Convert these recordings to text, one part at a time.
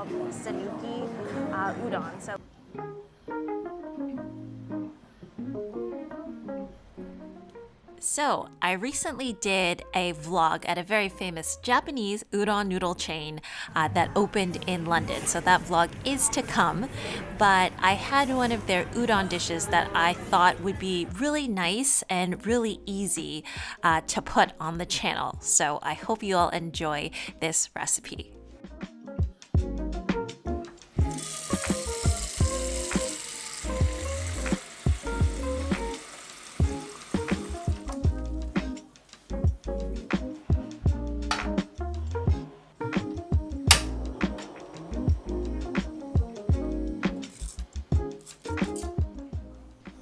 called Sanuki Udon. So, I recently did a vlog at a very famous Japanese udon noodle chain that opened in London. So that vlog is to come, but I had one of their udon dishes that I thought would be really nice and really easy to put on the channel. So I hope you all enjoy this recipe.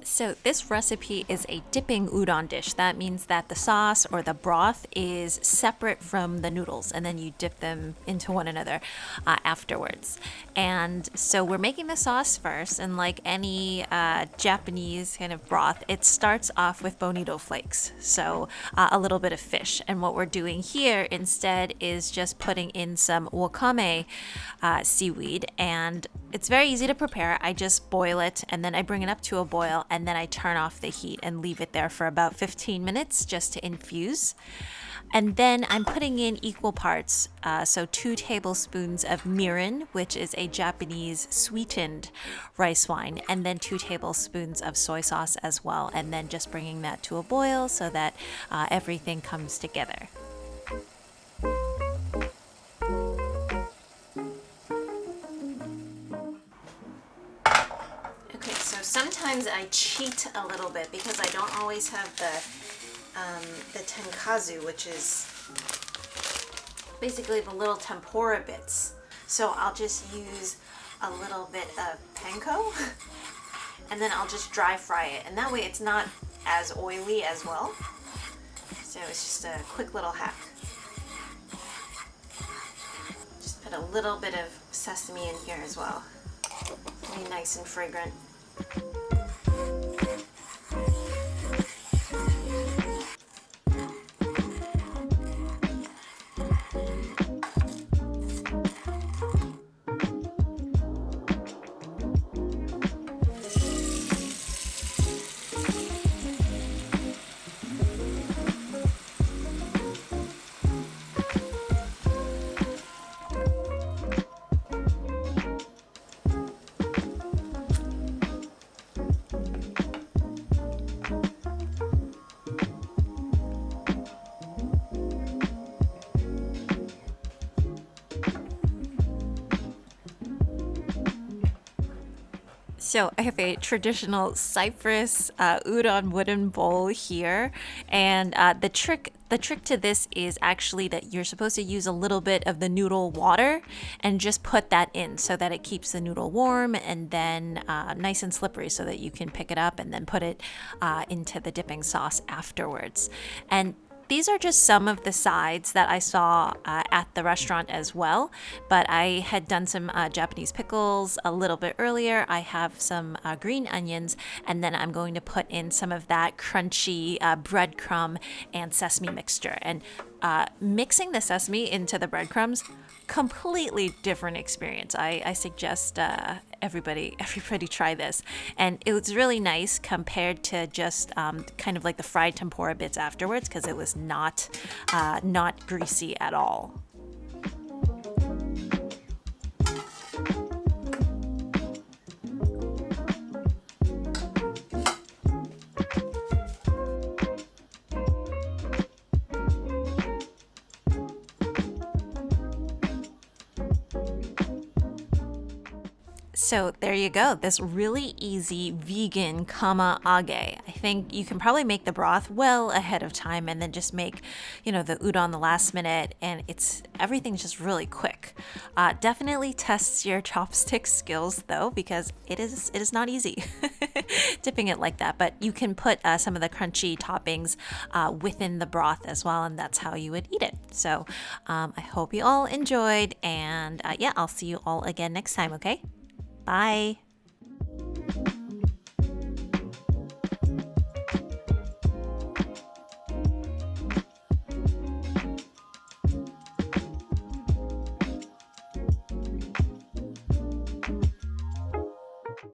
So this recipe is a dipping udon dish. That means that the sauce or the broth is separate from the noodles, and then you dip them into one another afterwards. And so we're making the sauce first, and like any Japanese kind of broth, it starts off with bonito flakes, so a little bit of fish. And what we're doing here instead is just putting in some wakame seaweed, and it's very easy to prepare. I just boil it and then I bring it up to a boil and then I turn off the heat and leave it there for about 15 minutes just to infuse. And then I'm putting in equal parts, so 2 tablespoons of mirin, which is a Japanese sweetened rice wine, and then 2 tablespoons of soy sauce as well, and then just bringing that to a boil so that everything comes together. Sometimes I cheat a little bit because I don't always have the tenkazu, which is basically the little tempura bits. So I'll just use a little bit of panko and then I'll just dry fry it. And that way it's not as oily as well. So it's just a quick little hack. Just put a little bit of sesame in here as well. Be nice and fragrant. So I have a traditional Cyprus udon wooden bowl here, and the trick to this is actually that you're supposed to use a little bit of the noodle water and just put that in so that it keeps the noodle warm and then nice and slippery so that you can pick it up and then put it into the dipping sauce afterwards. And these are just some of the sides that I saw at the restaurant as well, but I had done some Japanese pickles a little bit earlier. I have some green onions, and then I'm going to put in some of that crunchy breadcrumb and sesame mixture. And mixing the sesame into the breadcrumbs, completely different experience. I suggest everybody try this, and it was really nice compared to just kind of like the fried tempura bits afterwards, because it was not greasy at all. So there you go, this really easy vegan kamaage. I think you can probably make the broth well ahead of time and then just make, the udon the last minute, and everything's just really quick. Definitely tests your chopstick skills though, because it is not easy dipping it like that, but you can put some of the crunchy toppings within the broth as well, and that's how you would eat it. So I hope you all enjoyed, and yeah, I'll see you all again next time, okay? Bye.